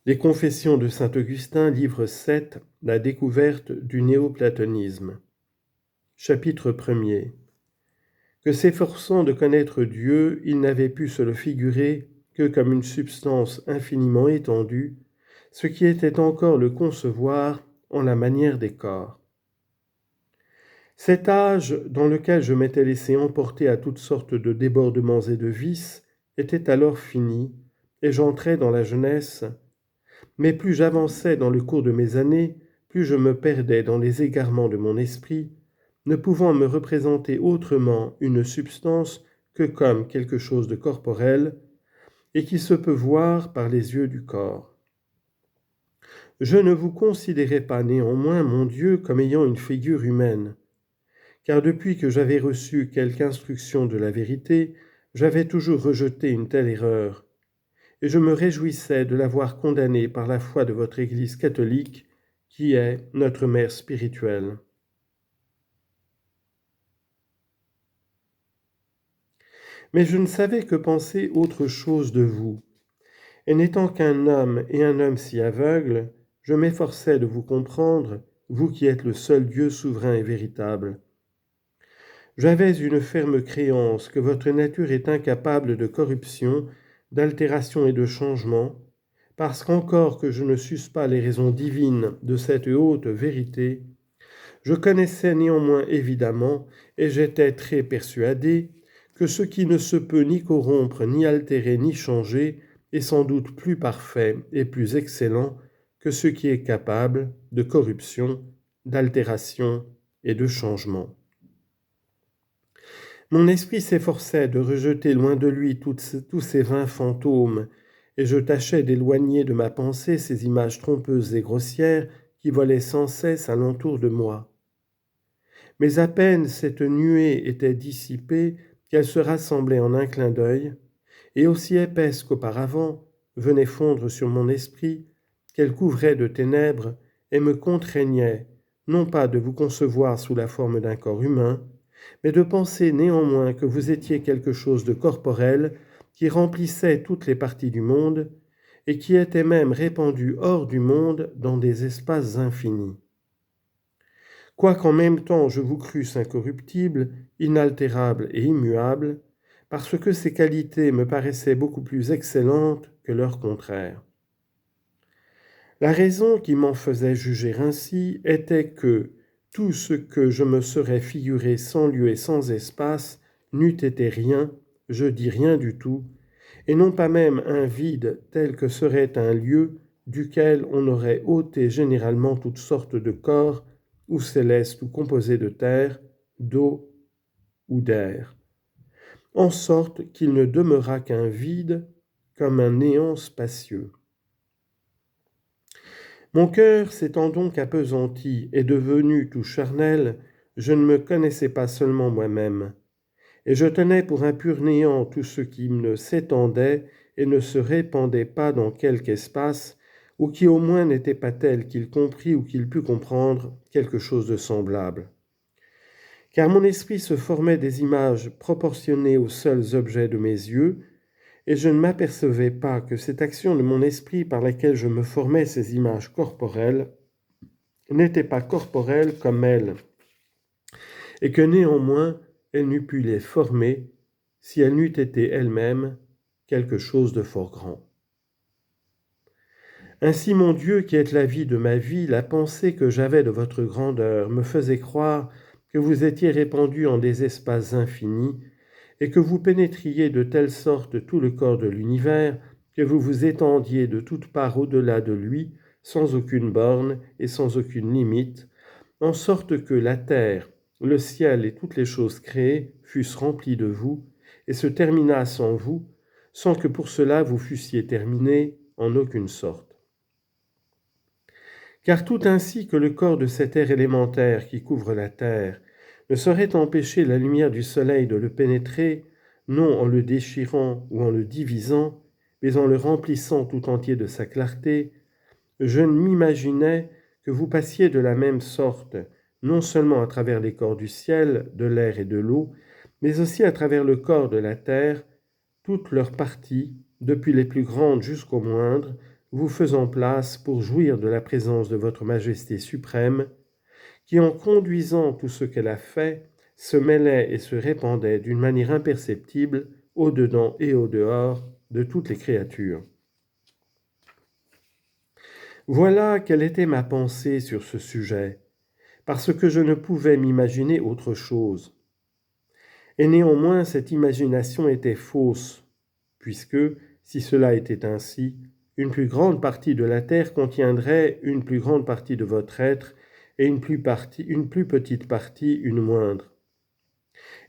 Les Confessions de saint Augustin, livre 7, la découverte du néoplatonisme. Chapitre 1er. Que s'efforçant de connaître Dieu, il n'avait pu se le figurer que comme une substance infiniment étendue, ce qui était encore le concevoir en la manière des corps. Cet âge dans lequel je m'étais laissé emporter à toutes sortes de débordements et de vices était alors fini, et j'entrais dans la jeunesse. Mais plus j'avançais dans le cours de mes années, plus je me perdais dans les égarements de mon esprit, ne pouvant me représenter autrement une substance que comme quelque chose de corporel, et qui se peut voir par les yeux du corps. Je ne vous considérais pas néanmoins, mon Dieu, comme ayant une figure humaine, car depuis que j'avais reçu quelque instruction de la vérité, j'avais toujours rejeté une telle erreur, et je me réjouissais de l'avoir condamnée par la foi de votre Église catholique, qui est notre mère spirituelle. Mais je ne savais que penser autre chose de vous, et n'étant qu'un homme et un homme si aveugle, je m'efforçais de vous comprendre, vous qui êtes le seul Dieu souverain et véritable. J'avais une ferme créance que votre nature est incapable de corruption, d'altération et de changement, parce qu'encore que je ne susse pas les raisons divines de cette haute vérité, je connaissais néanmoins évidemment, et j'étais très persuadé, que ce qui ne se peut ni corrompre, ni altérer, ni changer, est sans doute plus parfait et plus excellent que ce qui est capable de corruption, d'altération et de changement. Mon esprit s'efforçait de rejeter loin de lui tous ces vains fantômes, et je tâchais d'éloigner de ma pensée ces images trompeuses et grossières qui volaient sans cesse alentour de moi. Mais à peine cette nuée était dissipée qu'elle se rassemblait en un clin d'œil, et aussi épaisse qu'auparavant, venait fondre sur mon esprit, qu'elle couvrait de ténèbres et me contraignait, non pas de vous concevoir sous la forme d'un corps humain, mais de penser néanmoins que vous étiez quelque chose de corporel qui remplissait toutes les parties du monde et qui était même répandu hors du monde dans des espaces infinis. Quoiqu'en même temps je vous crusse incorruptible, inaltérable et immuable, parce que ces qualités me paraissaient beaucoup plus excellentes que leurs contraires. La raison qui m'en faisait juger ainsi était que tout ce que je me serais figuré sans lieu et sans espace n'eût été rien, je dis rien du tout, et non pas même un vide tel que serait un lieu duquel on aurait ôté généralement toutes sortes de corps, ou célestes ou composés de terre, d'eau ou d'air, en sorte qu'il ne demeura qu'un vide comme un néant spacieux. Mon cœur s'étant donc appesanti et devenu tout charnel, je ne me connaissais pas seulement moi-même, et je tenais pour un pur néant tout ce qui ne s'étendait et ne se répandait pas dans quelque espace, ou qui au moins n'était pas tel qu'il comprit ou qu'il pût comprendre quelque chose de semblable. Car mon esprit se formait des images proportionnées aux seuls objets de mes yeux, et je ne m'apercevais pas que cette action de mon esprit par laquelle je me formais ces images corporelles n'était pas corporelle comme elle, et que néanmoins elle n'eût pu les former si elle n'eût été elle-même quelque chose de fort grand. Ainsi, mon Dieu, qui êtes la vie de ma vie, la pensée que j'avais de votre grandeur me faisait croire que vous étiez répandu en des espaces infinis, et que vous pénétriez de telle sorte tout le corps de l'univers, que vous vous étendiez de toutes parts au-delà de lui, sans aucune borne et sans aucune limite, en sorte que la terre, le ciel et toutes les choses créées fussent remplies de vous, et se terminassent en vous, sans que pour cela vous fussiez terminé en aucune sorte. Car tout ainsi que le corps de cet air élémentaire qui couvre la terre ne saurait empêcher la lumière du soleil de le pénétrer, non en le déchirant ou en le divisant, mais en le remplissant tout entier de sa clarté, je m'imaginais que vous passiez de la même sorte, non seulement à travers les corps du ciel, de l'air et de l'eau, mais aussi à travers le corps de la terre, toutes leurs parties, depuis les plus grandes jusqu'aux moindres, vous faisant place pour jouir de la présence de votre Majesté suprême, qui en conduisant tout ce qu'elle a fait, se mêlait et se répandait d'une manière imperceptible au-dedans et au-dehors de toutes les créatures. Voilà quelle était ma pensée sur ce sujet, parce que je ne pouvais m'imaginer autre chose. Et néanmoins, cette imagination était fausse, puisque, si cela était ainsi, une plus grande partie de la terre contiendrait une plus grande partie de votre être, et une plus petite partie une moindre.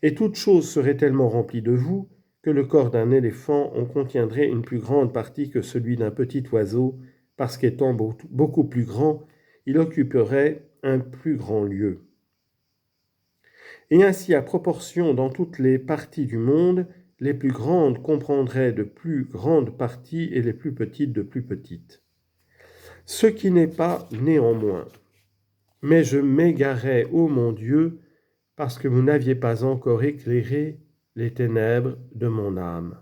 Et toute chose serait tellement remplie de vous que le corps d'un éléphant en contiendrait une plus grande partie que celui d'un petit oiseau, parce qu'étant beaucoup plus grand, il occuperait un plus grand lieu. Et ainsi, à proportion dans toutes les parties du monde, les plus grandes comprendraient de plus grandes parties et les plus petites de plus petites. Ce qui n'est pas néanmoins. Mais je m'égarais, ô mon Dieu, parce que vous n'aviez pas encore éclairé les ténèbres de mon âme.